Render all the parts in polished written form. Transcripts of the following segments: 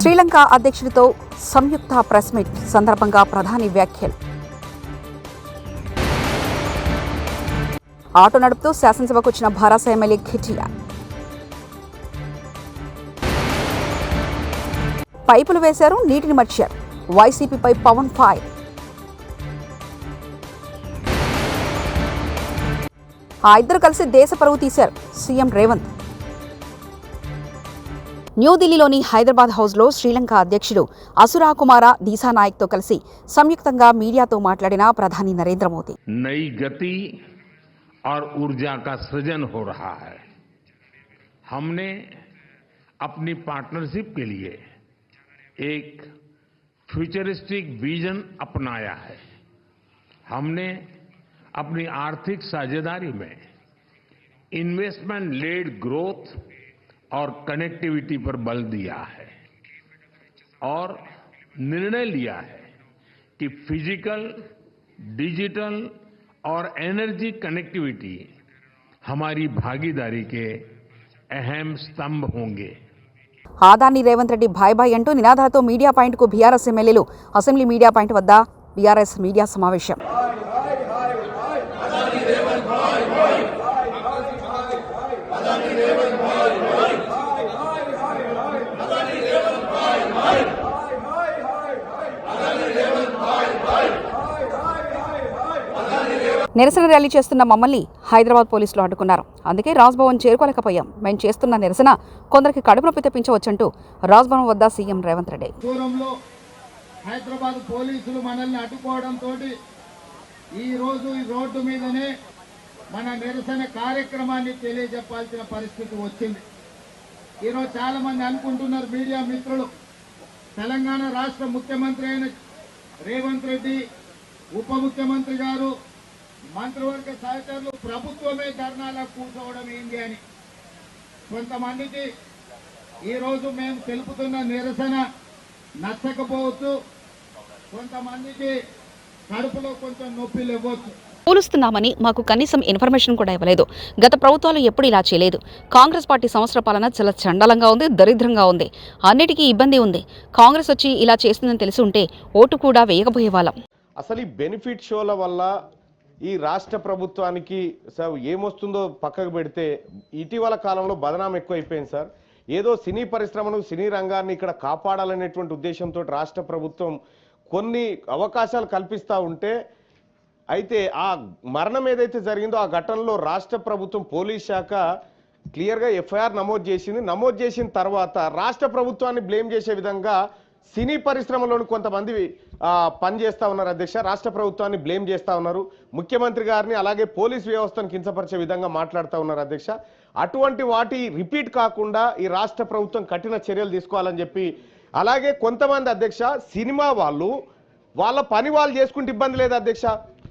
శ్రీలంక అధ్యక్షుడితో సంయుక్త press meet సందర్భంగా ప్రధాని వ్యాఖ్యలు. ఆటో నడుపుతూ శాసనసభకు వచ్చిన భారాస ఎమ్మెల్యే కేటీఆర్. పైపులు వేశారు, నీటిని మర్చారు. వైసీపీపై పవన్ ఫైర్. ఆ ఇద్దరు కలిసి దేశ పరువు తీశారు సీఎం రేవంత్. న్యూఢిల్లీలోని హైదరాబాద్ హౌస్లో శ్రీలంక అధ్యక్షుడు అసురా కుమార దీసానాయక్తో కలిసి సంయుక్తంగా మీడియాతో మాట్లాడిన ప్రధాని నరేంద్ర మోదీ. नई गति और ऊर्जा का सृजन हो रहा है. हमने अपनी पार्टनरशिप के लिए एक फ्यूचरिस्टिक विजन अपनाया है. हमने अपनी आर्थिक साझेदारी में इन्वेस्टमेंट लेड ग्रोथ और कनेक्टिविटी पर बल दिया है और निर्णय लिया है कि फिजिकल, डिजिटल और एनर्जी कनेक्टिविटी हमारी भागीदारी के अहम स्तंभ होंगे. ఆదాని రేవంత్ రెడ్డి భాయ్ భాయ్ అంటూ నినాదాలతో మీడియా పాయింట్కు బీఆర్ఎస్ ఎమ్మెల్యేలు అసెంబ్లీ మీడియా పాయింట్ వద్ద బీఆర్ఎస్ మీడియా సమావేశం. నిరసన ర్యాలీ చేస్తున్న మమ్మల్ని హైదరాబాద్ పోలీసులు అడ్డుకున్నారు. అందుకే రాజ్భవన్ చేరుకోలేకపోయాం. మేము చేస్తున్న నిరసన కొందరికి కడుపు నొప్పి తెప్పించవచ్చంటూ రాజ్భవన్ వద్ద సీఎం రేవంత్ రెడ్డి. దూరంలో హైదరాబాద్ పోలీసులు మనల్ని అడ్డుకోవడంతో ఈ రోజు ఈ రోడ్డు మీదనే మన నిరసన కార్యక్రమాన్ని తెలియజెప్పాల్సిన పరిస్థితి వచ్చింది. ఈరోజు చాలా మంది అనుకుంటున్నారు మీడియా మిత్రులు, తెలంగాణ రాష్ట్ర ముఖ్యమంత్రి అయిన రేవంత్ రెడ్డి, ఉప ముఖ్యమంత్రి గారు, మంత్రివర్గ సహచరులు ప్రభుత్వమే ధర్నాలకు కూర్చోవడం ఏంటి అని. కొంతమందికి ఈరోజు మేము తెలుపుతున్న నిరసన నచ్చకపోవచ్చు, కొంతమందికి కడుపులో కొంచెం నొప్పిలు ఇవ్వచ్చు. కూలుస్తున్నామని మాకు కనీసం ఇన్ఫర్మేషన్ కూడా ఇవ్వలేదు. గత ప్రభుత్వాలు ఎప్పుడు ఇలా చేయలేదు. కాంగ్రెస్ పార్టీ సంవత్సర పాలన చాలా చండలంగా ఉంది, దరిద్రంగా ఉంది, అన్నిటికీ ఇబ్బంది ఉంది. కాంగ్రెస్ వచ్చి ఇలా చేస్తుందని తెలిసి ఉంటే ఓటు కూడా వేయకపోయేవాళ్ళం. అసలు ఈ బెనిఫిట్ షోల వల్ల ఈ రాష్ట్ర ప్రభుత్వానికి సార్ ఏమొస్తుందో పక్కకు పెడితే ఇటీవల కాలంలో బదనాం ఎక్కువైపోయింది సార్. ఏదో సినీ పరిశ్రమను, సినీ రంగాన్ని ఇక్కడ కాపాడాలనేటువంటి ఉద్దేశంతో రాష్ట్ర ప్రభుత్వం కొన్ని అవకాశాలు కల్పిస్తూ ఉంటే, అయితే ఆ మరణం ఏదైతే జరిగిందో ఆ ఘటనలో రాష్ట్ర ప్రభుత్వం పోలీస్ శాఖ క్లియర్గా ఎఫ్ఐఆర్ నమోదు చేసింది. నమోదు చేసిన తర్వాత రాష్ట్ర ప్రభుత్వాన్ని బ్లేమ్ చేసే విధంగా సినీ పరిశ్రమలోని కొంతమంది పనిచేస్తూ ఉన్నారు అధ్యక్ష. రాష్ట్ర ప్రభుత్వాన్ని బ్లేమ్ చేస్తూ ఉన్నారు. ముఖ్యమంత్రి గారిని అలాగే పోలీస్ వ్యవస్థను కించపరిచే విధంగా మాట్లాడుతూ ఉన్నారు అధ్యక్ష. అటువంటి వాటి రిపీట్ కాకుండా ఈ రాష్ట్ర ప్రభుత్వం కఠిన చర్యలు తీసుకోవాలని చెప్పి, అలాగే కొంతమంది అధ్యక్ష సినిమా వాళ్ళు వాళ్ళ పని వాళ్ళు చేసుకుంటే ఇబ్బంది లేదు అధ్యక్ష,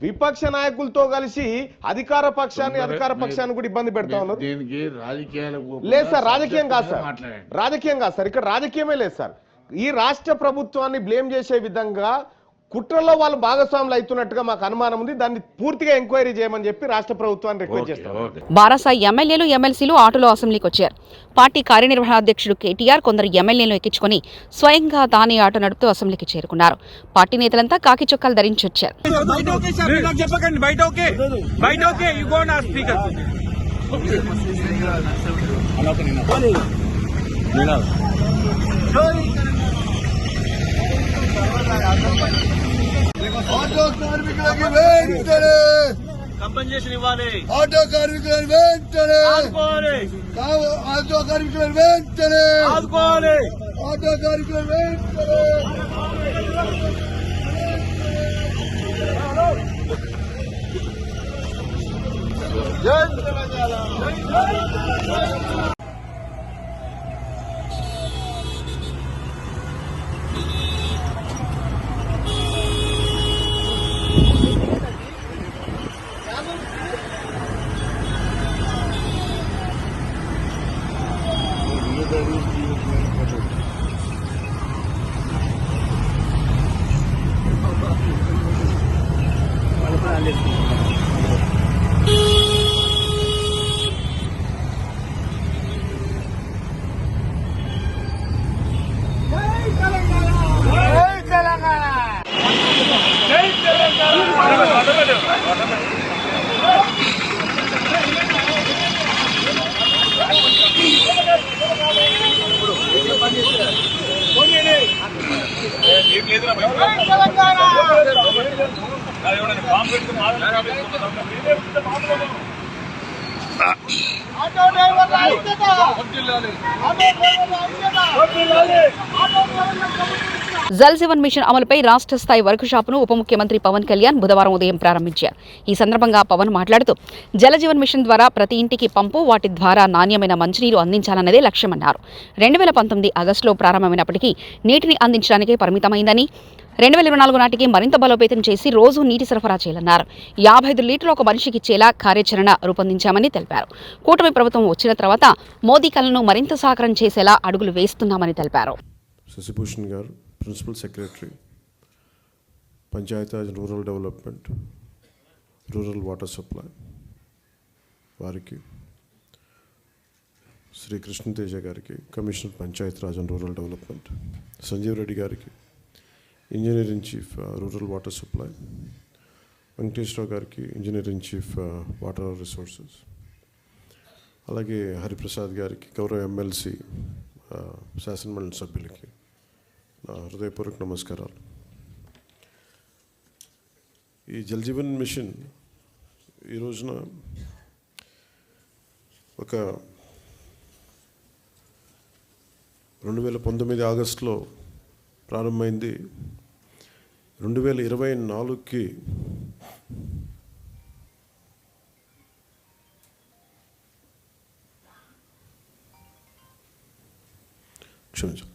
విపక్ష నాయకులతో కలిసి అధికార పక్షాన్ని కూడా ఇబ్బంది పెడతా ఉన్నారు. లేదు సార్, రాజకీయం కాదు సార్, రాజకీయం కాదు సార్, ఇక్కడ రాజకీయమే లేదు సార్. ఈ రాష్ట్ర ప్రభుత్వాన్ని బ్లేమ్ చేసే విధంగా కుట్రలో వాళ్ళు భాగస్వాములు అవుతున్నట్టుగా మాకు అనుమానం ఉంది. దాన్ని పూర్తిగా ఎంక్వైరీ చేయమని చెప్పి రాష్ట్ర ప్రభుత్వాన్ని రిక్వెస్ట్ చేస్తాం. బారాస ఎమ్మెల్యేలు, ఎమ్మెల్సీలు ఆటోలో అసెంబ్లీకి వచ్చారు. పార్టీ కార్యనిర్వహణాధ్యక్షుడు కేటీఆర్ కొందరు ఎమ్మెల్యేలు ఎక్కించుకుని స్వయంగా తానే ఆటో నడుపుతూ అసెంబ్లీకి చేరుకున్నారు. పార్టీ నేతలంతా కాకి చొక్కాలు ధరించి వచ్చారు. ఆటో కార్మికులకి వెంటనే కంపెన్సేషన్ ఇవ్వాలి. ఆటో కార్మికులను వెంటనే ఆదుకోవాలి. ఆటో కార్మికులను వెంటనే ఆదుకోవాలి. ఆటో కార్మికులను వెంటనే జై తెలంగాణ. ఆటో డ్రైవర్ల ఐక్యత వర్ధిల్లాలి. ఆటో డ్రైవర్ల ఐక్యత వర్ధిల్లాలి. ఆటో డ్రైవర్ల జల్ జీవన్ మిషన్ అమలుపై రాష్ట్ర స్థాయి వర్క్ షాపును ఉప ముఖ్యమంత్రి పవన్ కళ్యాణ్ బుధవారం ఉదయం ప్రారంభించారు. ఈ సందర్భంగా పవన్ మాట్లాడుతూ జల జీవన్ మిషన్ ద్వారా ప్రతి ఇంటికి పంపు, వాటి ద్వారా నాణ్యమైన మంచినీరు అందించాలన్నదే లక్ష్యమన్నారు. 2019 ఆగస్టులో ప్రారంభమైనప్పటికీ నీటిని అందించడానికే పరిమితమైందని, 2024 నాటికి మరింత బలోపేతం చేసి రోజు నీటి సరఫరా చేయాలన్నారు. 55 లీటర్లు ఒక మనిషికి ఇచ్చేలా కార్యాచరణ రూపొందించామని తెలిపారు. కూటమి ప్రభుత్వం వచ్చిన తర్వాత మోదీ కలను మరింత సాకారం చేసేలా అడుగులు వేస్తున్నామని తెలిపారు. శశిభూషణ్ గారు, principal secretary, Panchayatiraj rural development, rural water supply వారికి, శ్రీ కృష్ణతేజ గారికి, commissioner Panchayatiraj and rural development, Sanjeev Reddy గారికి, engineer in chief rural water supply, Venkateswararao గారికి, engineer in chief water resources, అలాగే హరిప్రసాద్ గారికి, గౌరవ ఎమ్మెల్సీ శాసనమండలి సభ్యులకి నా హృదయపూర్వక నమస్కారాలు. ఈ జల్ జీవన్ మిషన్ ఈ రోజున ఒక 2019 ఆగస్టులో ప్రారంభమైంది. 2024కి క్షమించాలి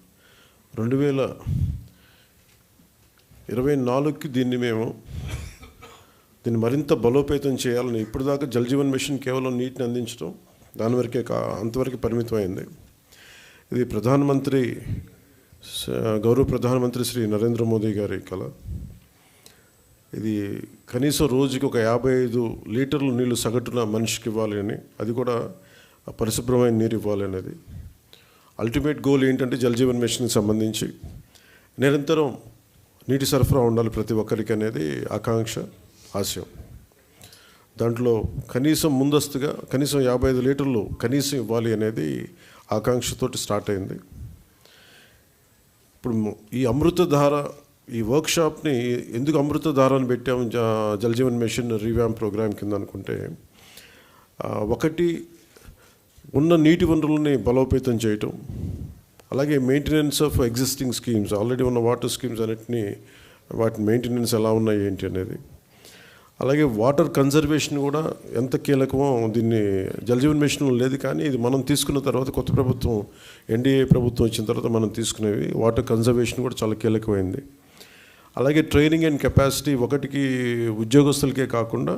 2024కి దీన్ని మరింత బలోపేతం చేయాలని. ఇప్పటిదాకా జల్ జీవన్ మిషన్ కేవలం నీటిని అందించడం దాని వరకే అంతవరకు పరిమితమైంది. ఇది గౌరవ ప్రధానమంత్రి శ్రీ నరేంద్ర మోదీ గారి కళ. ఇది కనీసం రోజుకి ఒక 55 లీటర్లు నీళ్లు సగటున మనిషికి ఇవ్వాలి అని, అది కూడా పరిశుభ్రమైన నీరు ఇవ్వాలి అనేది అల్టిమేట్ గోల్. ఏంటంటే జల్ జీవన్ మిషన్కి సంబంధించి నిరంతరం నీటి సరఫరా ఉండాలి ప్రతి ఒక్కరికి అనేది ఆకాంక్ష, ఆశయం. దాంట్లో కనీసం ముందస్తుగా కనీసం 55 లీటర్లు కనీసం ఇవ్వాలి అనేది ఆకాంక్షతోటి స్టార్ట్ అయింది. ఇప్పుడు ఈ అమృతధార ఈ వర్క్షాప్ని ఎందుకు అమృతధార అని పెట్టాము Jal Jeevan mission revamp programme కింద అనుకుంటే, ఒకటి ఉన్న నీటి వనరులని బలోపేతం చేయటం, అలాగే maintenance of existing schemes, already ఉన్న వాటర్ స్కీమ్స్ అన్నిటినీ వాటి మెయింటెనెన్స్ ఎలా ఉన్నాయి ఏంటి అనేది, అలాగే వాటర్ కన్జర్వేషన్ కూడా ఎంత కీలకమో దీన్ని జల్ జీవన్ మిషన్లో లేదు. కానీ ఇది మనం తీసుకున్న తర్వాత, కొత్త ప్రభుత్వం ఎన్డీఏ ప్రభుత్వం వచ్చిన తర్వాత మనం తీసుకునేవి వాటర్ కన్జర్వేషన్ కూడా చాలా కీలకమైంది. అలాగే ట్రైనింగ్ అండ్ కెపాసిటీ, ఒకటికి ఉద్యోగస్తులకే కాకుండా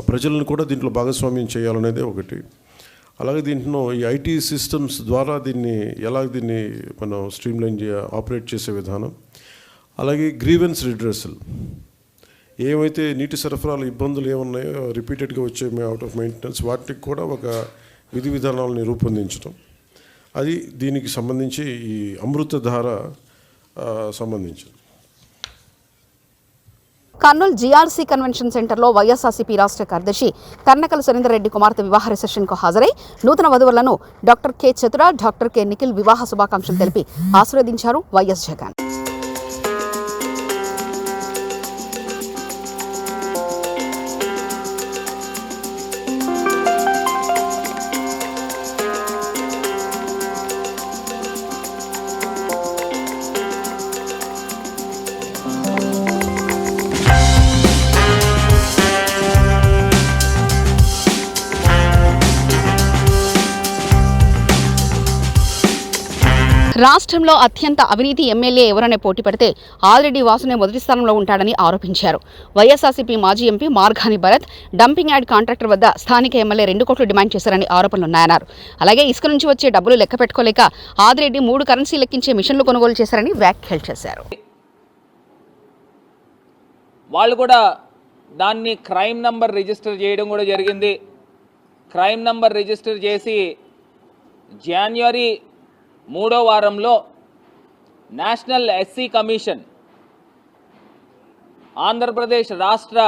ప్రజలను కూడా దీంట్లో భాగస్వామ్యం చేయాలనేది ఒకటి. అలాగే దీంట్లో ఈ ఐటీ సిస్టమ్స్ ద్వారా దీన్ని మనం స్ట్రీమ్లైన్ ఆపరేట్ చేసే విధానం, అలాగే గ్రీవెన్స్ రిడ్రెసల్, ఏమైతే నీటి సరఫరాలు ఇబ్బందులు ఏమున్నాయో రిపీటెడ్గా వచ్చే అవుట్ ఆఫ్ మెయింటెనెన్స్, వాటికి కూడా ఒక విధి విధానాలని రూపొందించడం, అది దీనికి సంబంధించి ఈ అమృతధార సంబంధించింది. కర్నూలు జీఆర్సీ కన్వెన్షన్ సెంటర్లో వైఎస్ఆర్సీపీ రాష్ట్ర కార్యదర్శి కర్నకల సురేందర్ రెడ్డి కుమార్తె వివాహ రిసెప్షన్కు హాజరై నూతన వధువులను doctor K Chatura, doctor K Nikhil వివాహ శుభాకాంక్షలు తెలిపి ఆశీర్వదించారు వైఎస్ జగన్. రాష్ట్రంలో అత్యంత అవినీతి ఎమ్మెల్యే ఎవరనే పోటీ పడితే ఆల్రెడీ వాసునే మొదటి స్థానంలో ఉంటాడని ఆరోపించారు. వైఎస్ఆర్సీపీ మాజీ MP Margani Bharat dumping yard contractor వద్ద స్థానిక ఎమ్మెల్యే 2 కోట్లు డిమాండ్ చేశారని ఆరోపణలున్నాయన్నారు. అలాగే ఇసుక నుంచి వచ్చే డబ్బులు లెక్క పెట్టుకోలేక ఆదిరెడ్డి 3 కరెన్సీ లెక్కించే మిషన్లు కొనుగోలు చేశారని వ్యాఖ్యలు చేశారు. వాళ్ళు కూడా దాన్ని క్రైమ్ నంబర్ రిజిస్టర్ చేయడం కూడా జరిగింది. క్రైమ్ నంబర్ రిజిస్టర్ చేసి జనవరి 3వ వారంలో నేషనల్ ఎస్సీ కమిషన్ ఆంధ్రప్రదేశ్ రాష్ట్ర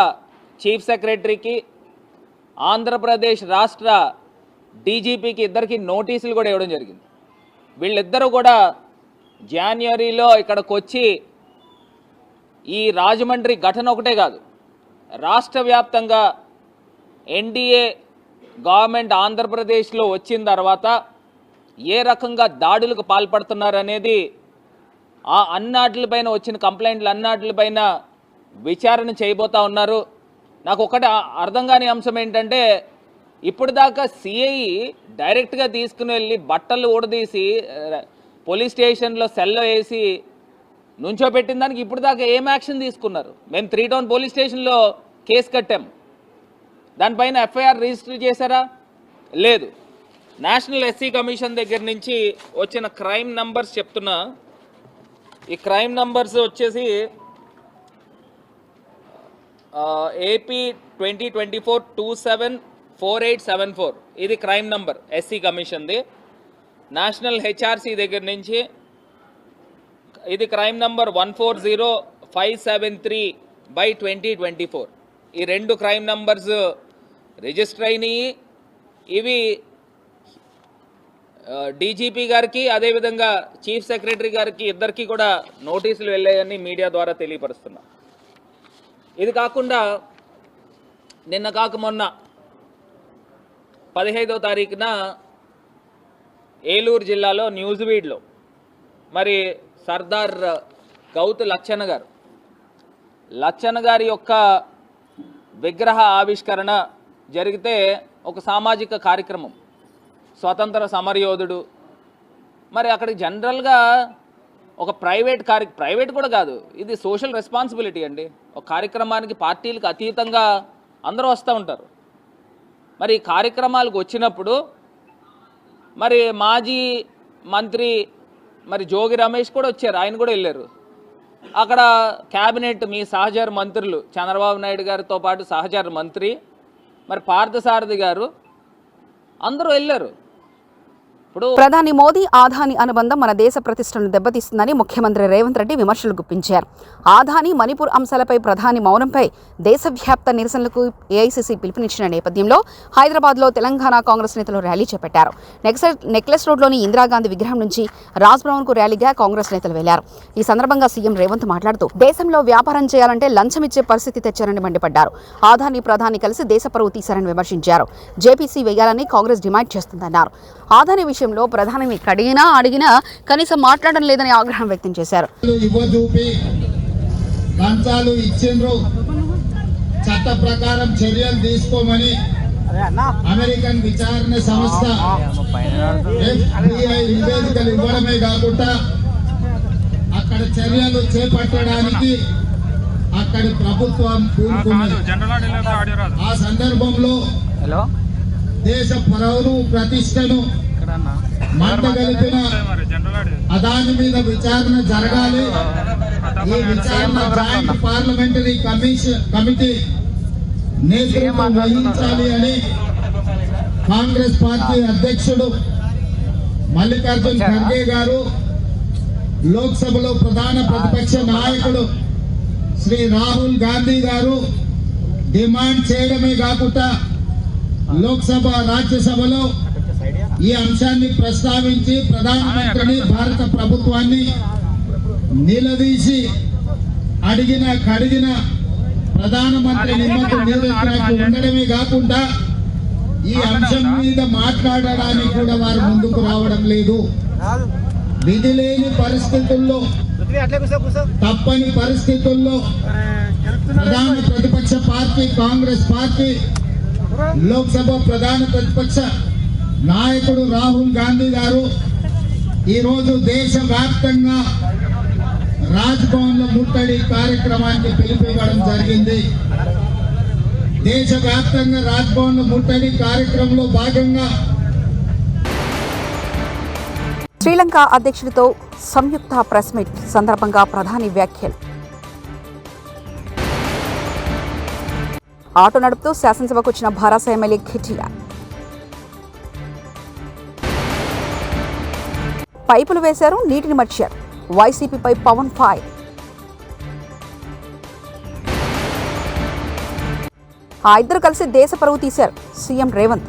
చీఫ్ సెక్రటరీకి, ఆంధ్రప్రదేశ్ రాష్ట్ర డీజీపీకి ఇద్దరికి నోటీసులు కూడా ఇవ్వడం జరిగింది. వీళ్ళిద్దరూ కూడా జనవరిలో ఇక్కడికి వచ్చి ఈ రాజమండ్రి ఘటన ఒకటే కాదు, రాష్ట్ర వ్యాప్తంగా ఎన్డీఏ గవర్నమెంట్ ఆంధ్రప్రదేశ్లో వచ్చిన తర్వాత ఏ రకంగా దాడులకు పాల్పడుతున్నారనేది ఆ అన్నాటిపైన వచ్చిన కంప్లైంట్లు అన్నాటిపైన విచారణ చేయబోతా ఉన్నారు. నాకు ఒకటి అర్థం కాని అంశం ఏంటంటే, ఇప్పుడు దాకా సిఐ డైరెక్ట్గా తీసుకుని వెళ్ళి బట్టలు ఊడదీసి పోలీస్ స్టేషన్లో సెల్లో వేసి నుంచోబెట్టిన దానికి ఇప్పుడు దాకా ఏం యాక్షన్ తీసుకున్నారు? మేము 3 టౌన్ పోలీస్ స్టేషన్లో కేసు కట్టాం, దానిపైన ఎఫ్ఐఆర్ రిజిస్టర్ చేశారా? లేదు. నేషనల్ ఎస్సీ కమిషన్ దగ్గర నుంచి వచ్చిన క్రైమ్ నంబర్స్ చెప్తున్నా. ఈ క్రైమ్ నంబర్స్ వచ్చేసి AP 2024-274874 ఇది క్రైమ్ నంబర్ ఎస్సీ కమిషన్ది. నేషనల్ హెచ్ఆర్సీ దగ్గర నుంచి ఇది క్రైమ్ నంబర్ 140573/2024. ఈ 2 క్రైమ్ నంబర్స్ రిజిస్టర్ అయినాయి. ఇవి డీజీపీ గారికి అదేవిధంగా చీఫ్ సెక్రటరీ గారికి ఇద్దరికి కూడా నోటీసులు వెళ్ళాయని మీడియా ద్వారా తెలియపరుస్తున్నా. ఇది కాకుండా నిన్న కాక మొన్న 15వ తారీఖున ఏలూరు జిల్లాలో న్యూజివీడ్లో మరి సర్దార్ గౌతు లచ్చన్న గారి యొక్క విగ్రహ ఆవిష్కరణ జరిగితే ఒక సామాజిక కార్యక్రమం, స్వతంత్ర సమరయోధుడు. మరి అక్కడికి జనరల్గా ఒక ప్రైవేట్ కూడా కాదు, ఇది సోషల్ రెస్పాన్సిబిలిటీ అండి. ఒక కార్యక్రమానికి పార్టీలకు అతీతంగా అందరూ వస్తూ ఉంటారు. మరి కార్యక్రమాలకు వచ్చినప్పుడు మరి మాజీ మంత్రి మరి జోగి రమేష్ కూడా వచ్చారు, ఆయన కూడా వెళ్ళారు. అక్కడ క్యాబినెట్ మీ సహచర మంత్రులు చంద్రబాబు నాయుడు గారితో పాటు సహచర మంత్రి మరి పార్థసారథి గారు అందరూ వెళ్ళారు. ప్రధాని మోదీ ఆదాని అనుబంధం మన దేశ ప్రతిష్టను దెబ్బతీస్తుందని ముఖ్యమంత్రి రేవంత్ రెడ్డి విమర్శలు గుప్పించారు. ఆదాని మణిపూర్ అంశాలపై ప్రధాని మౌనంపై దేశవ్యాప్త నిరసనలకు ఏఐసీసీ పిలుపునిచ్చిన నేపథ్యంలో హైదరాబాద్లో తెలంగాణ కాంగ్రెస్ నేతలు ర్యాలీ చేపట్టారు. నెక్లెస్ రోడ్లోని ఇందిరాగాంధీ విగ్రహం నుంచి రాజ్ భవన్కు ర్యాలీగా కాంగ్రెస్ నేతలు వెళ్లారు. ఈ సందర్భంగా సీఎం రేవంత్ మాట్లాడుతూ దేశంలో వ్యాపారం చేయాలంటే లంచం ఇచ్చే పరిస్థితి తెచ్చారని మండిపడ్డారు. ఆదాని ప్రధాని కలిసి దేశ పరువు తీశారని విమర్శించారు. జేపీసీ వేయాలని కాంగ్రెస్ డిమాండ్ చేస్తుందన్నారు. ఆదాని విషయంలో ప్రధాని అడిగినా కనీసం మాట్లాడడం లేదని ఆగ్రహం వ్యక్తం చేశారు. లంచాలు ఇచ్చిండ్రు, చట్ట ప్రకారం చర్యలు తీసుకోమని అమెరికన్ విచారణ సంస్థ FBI నివేదికలు ఇవ్వడమే కాకుండా అక్కడ చర్యలు చేపట్టడానికి అక్కడి ప్రభుత్వం కూరుకున్నది. ఆ సందర్భంలో దేశ పరువు ప్రతిష్టను మంటగలిపిన అదాని మీద విచారణ జరగాలి. ఈ విచారణ జాయింట్ పార్లమెంటరీ కమిటీ నేతృత్వం వహించాలి అని కాంగ్రెస్ పార్టీ అధ్యక్షుడు మల్లికార్జున్ ఖర్గే గారు, లోక్సభలో ప్రధాన ప్రతిపక్ష నాయకుడు శ్రీ రాహుల్ గాంధీ గారు డిమాండ్ చేయడమే కాకుండా లోక్సభ రాజ్యసభలో ఈ అంశాన్ని ప్రస్తావించి ప్రధానమంత్రిని భారత ప్రభుత్వాన్ని నిలదీసి కడిగిన ప్రధానమంత్రి నిమ్మకు నీరెత్తినట్టు ఉండడమే కాకుండా ఈ అంశం మీద మాట్లాడడానికి కూడా వారు ముందుకు రావడం లేదు. విధి లేని పరిస్థితుల్లో, తప్పని పరిస్థితుల్లో ప్రధాన ప్రతిపక్ష పార్టీ కాంగ్రెస్ పార్టీ లోక్సభ ప్రధాన ప్రతిపక్ష నాయకుడు రాహుల్ గాంధీ గారు ఈరోజు దేశవ్యాప్తంగా రాజ్భవన్లో ముట్టడి కార్యక్రమానికి పిలుపునివ్వడం జరిగింది. దేశవ్యాప్తంగా రాజ్భవన్లో ముట్టడి కార్యక్రమంలో భాగంగా శ్రీలంక అధ్యక్షుడితో సంయుక్త ప్రెస్ మీట్ సందర్భంగా ప్రధాని వ్యాఖ్యలు. ఆటో నడుపుతూ శాసనసభకు వచ్చిన భారాస ఎమ్మెల్యే ఖిటియార్. పైపులు వేశారు, నీటిని మర్చారు. వైసీపీపై పవన్ ఫైర్. ఆ ఇద్దరు కలిసి దేశ పరువు తీశారు. సీఎం రేవంత్.